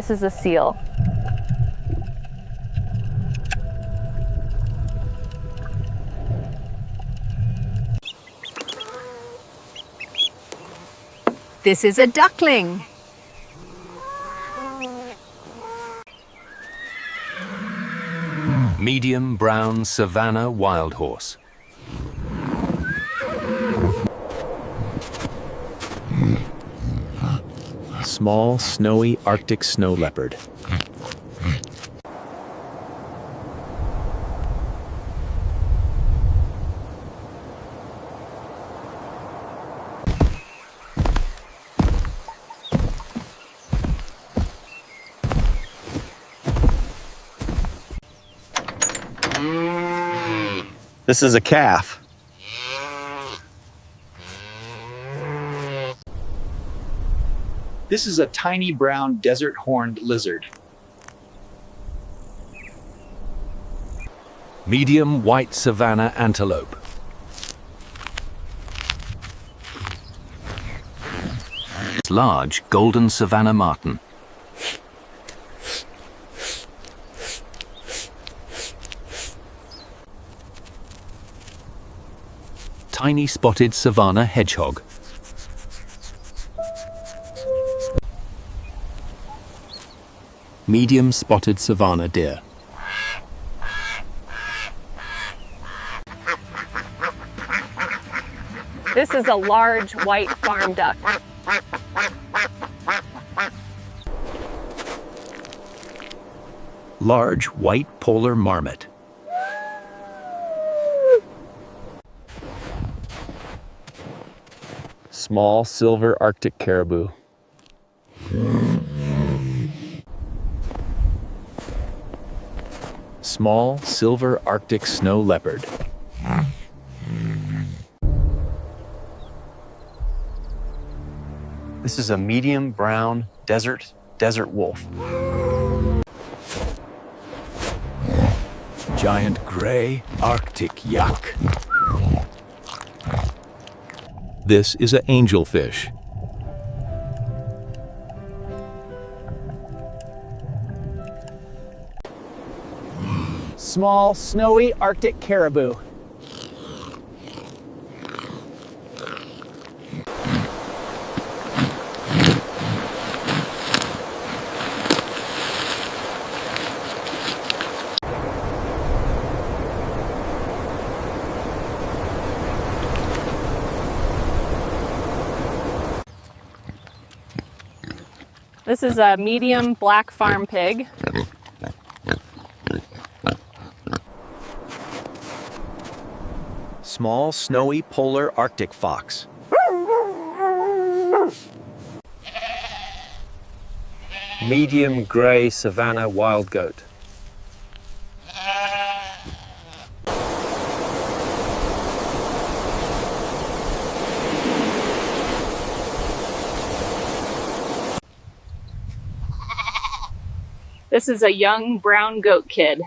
This is a seal. This is a duckling. Medium brown savannah wild horse. Small, snowy Arctic snow leopard. This is a calf. This is a tiny brown desert horned lizard. Medium white savannah antelope. Large golden savannah marten. Tiny spotted savannah hedgehog. Medium spotted savannah deer. This is a large white farm duck. Large white polar marmot. Small silver Arctic caribou. Small silver Arctic snow leopard. This is a medium brown desert wolf. Giant gray Arctic yak. This is an angelfish. Small, snowy Arctic caribou. This is a medium black farm pig. Small snowy polar Arctic fox. Medium gray savannah wild goat. This is a young brown goat kid.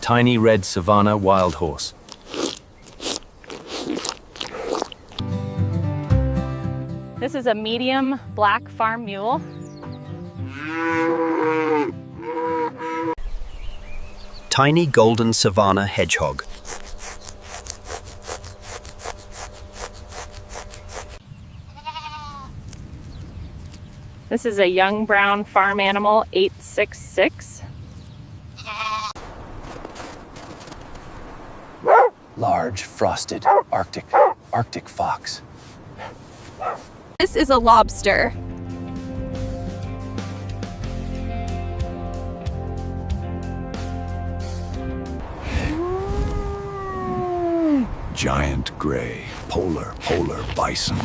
Tiny red savannah wild horse. This is a medium black farm mule. Tiny golden savannah hedgehog. This is a young brown farm animal, 866. Large frosted Arctic fox. This is a lobster. Giant gray polar bison.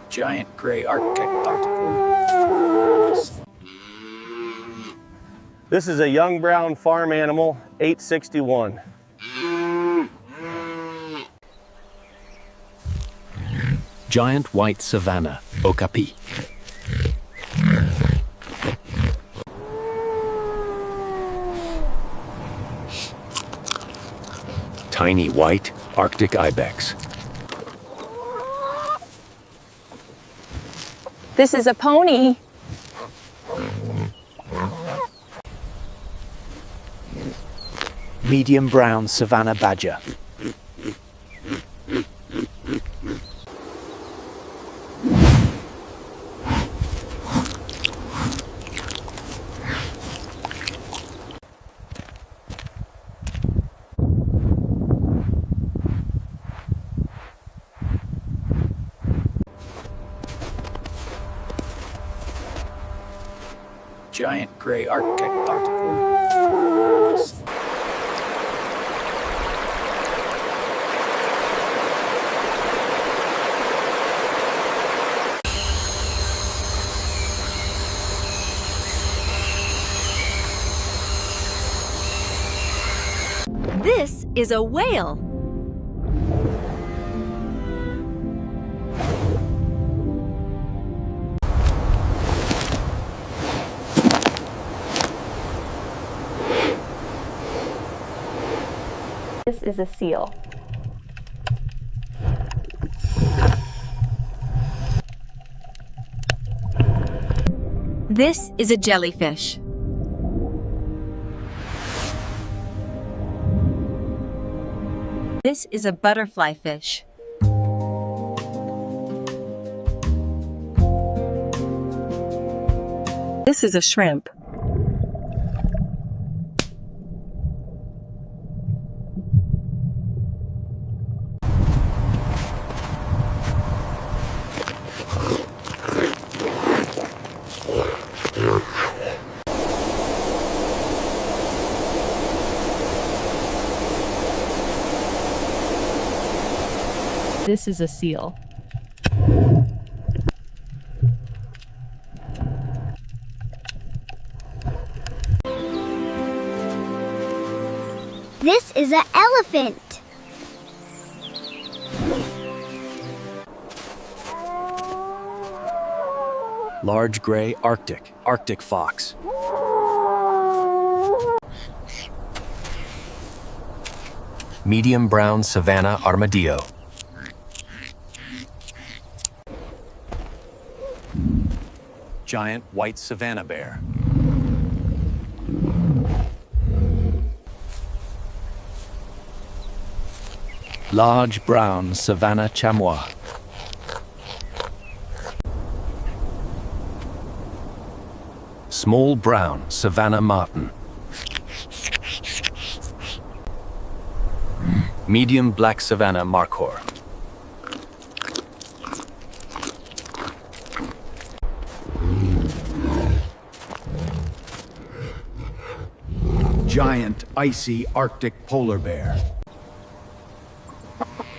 Giant gray Arctic. This is a young brown farm animal, 861. Giant white savannah okapi. Tiny white Arctic ibex. This is a pony. Medium brown savannah badger. Giant gray Arctic. This is a whale. This is a seal. This is a jellyfish. This is a butterfly fish. This is a shrimp. This is a seal. This is an elephant. Large gray Arctic fox. Medium brown savannah armadillo. Giant white savannah bear. Large brown savannah chamois. Small brown savannah marten. Medium black savannah markhor. Giant icy Arctic polar bear.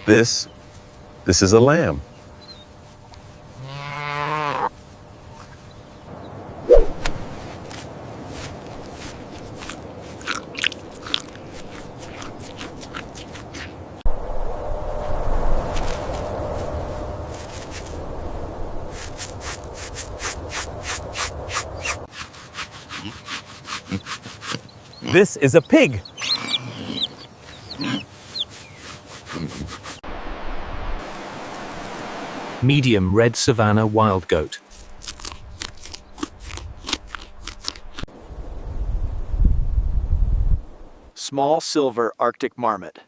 This is a lamb. This is a pig. Medium red savannah wild goat. Small silver Arctic marmot.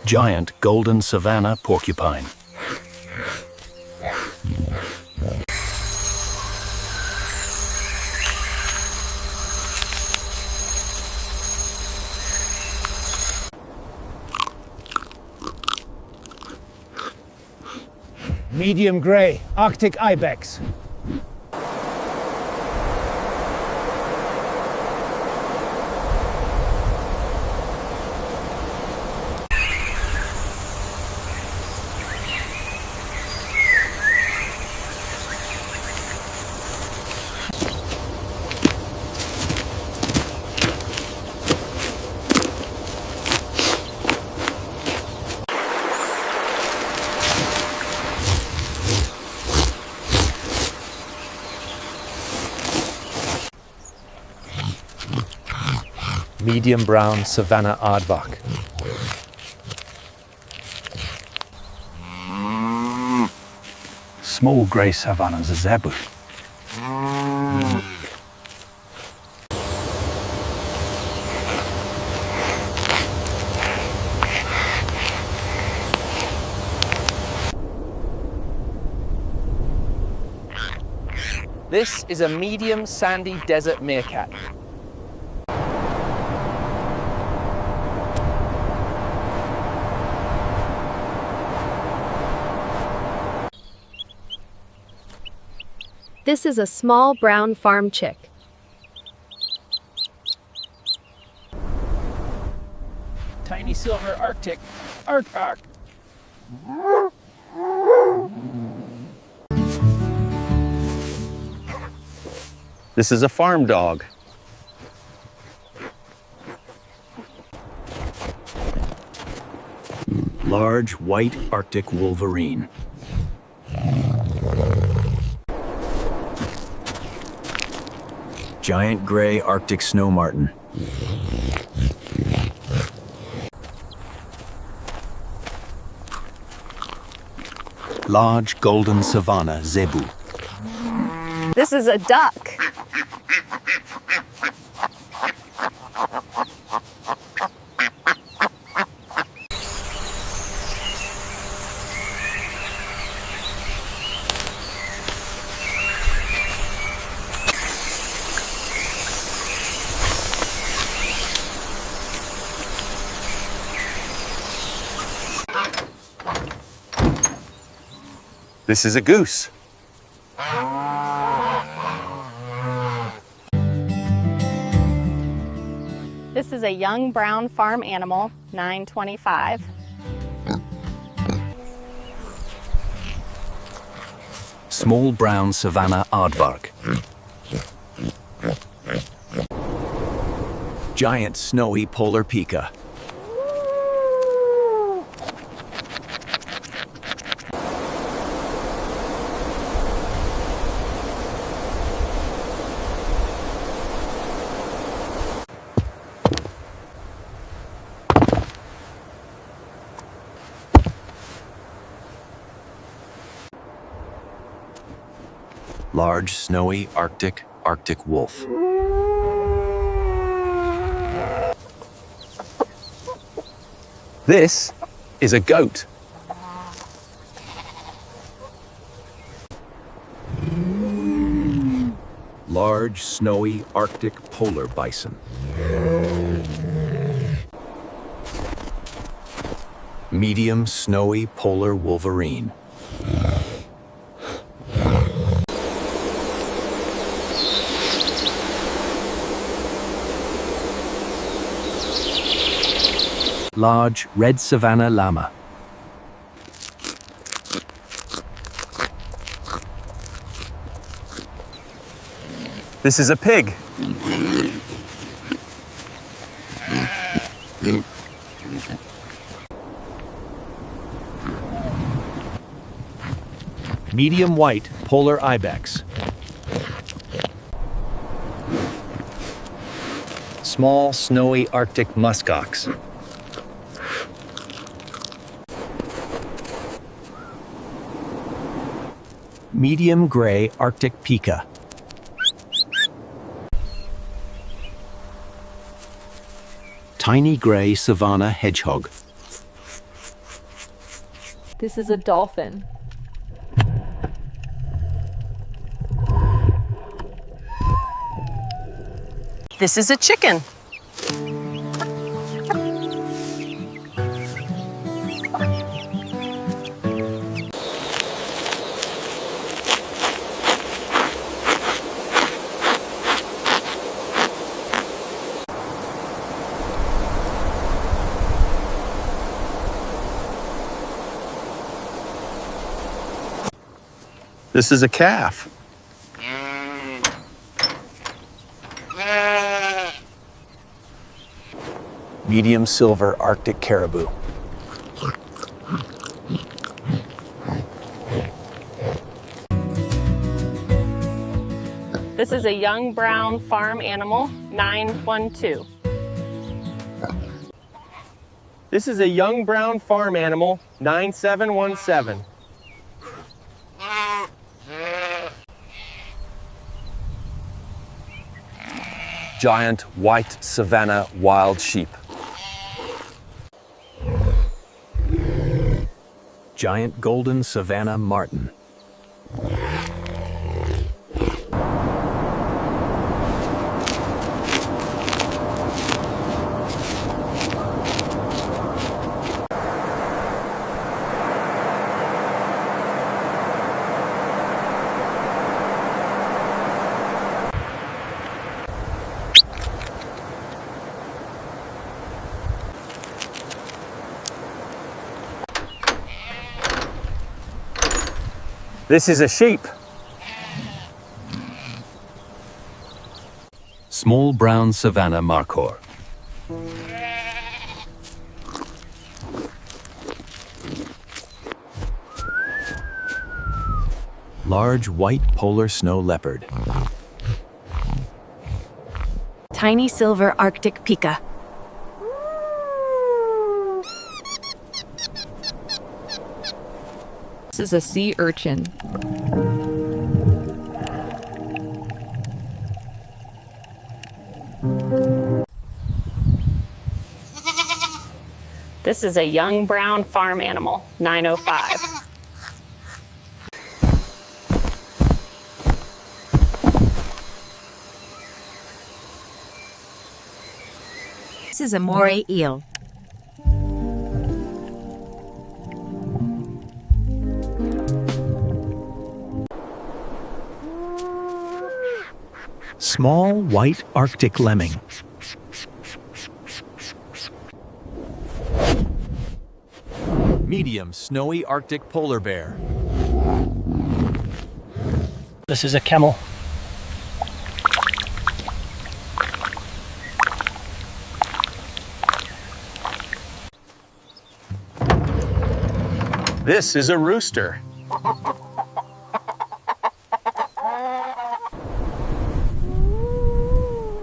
Giant golden savannah porcupine. Medium gray Arctic ibex. Medium brown savannah aardvark. Small grey savannah zebu. This is a medium sandy desert meerkat. This is a small brown farm chick. Tiny silver Arctic. Arc. This is a farm dog. Large white Arctic wolverine. Giant gray Arctic snow martin. Large golden savannah zebu. This is a duck. This is a goose. This is a young brown farm animal, 925. Small brown savannah aardvark. Giant snowy polar pika. Large snowy Arctic wolf. This is a goat. Large snowy Arctic polar bison. Medium snowy polar wolverine. Large red savannah llama. This is a pig. Medium white polar ibex. Small snowy Arctic muskox. Medium gray Arctic pika. Tiny gray savannah hedgehog. This is a dolphin. This is a chicken. This is a calf. Medium silver Arctic caribou. This is a young brown farm animal, 912. This is a young brown farm animal, 9717. Giant white savannah wild sheep. Giant golden savannah marten. This is a sheep. Small brown savannah markhor. Large white polar snow leopard. Tiny silver Arctic pika. This is a sea urchin. This is a young brown farm animal, 905. This is a moray eel. Small white Arctic lemming. Medium snowy Arctic polar bear. This is a camel. This is a rooster.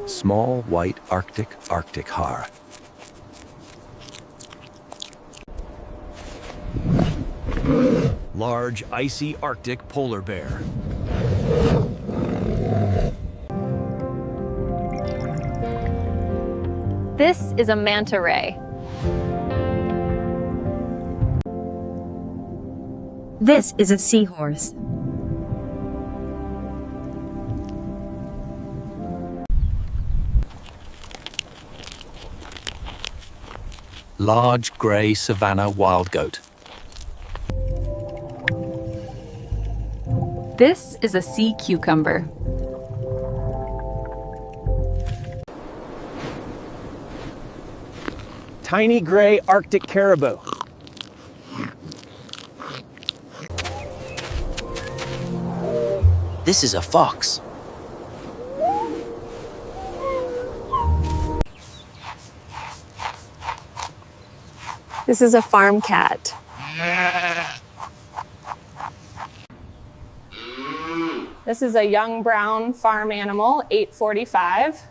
Small white Arctic har. Large icy Arctic polar bear. This is a manta ray. This is a seahorse. Large grey savannah wild goat. This is a sea cucumber. Tiny gray Arctic caribou. This is a fox. This is a farm cat. This is a young brown farm animal, 845.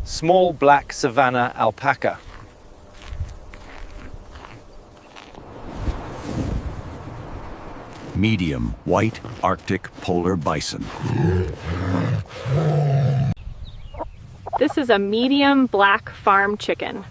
Small black savannah alpaca. Medium white Arctic polar bison. This is a medium black farm chicken.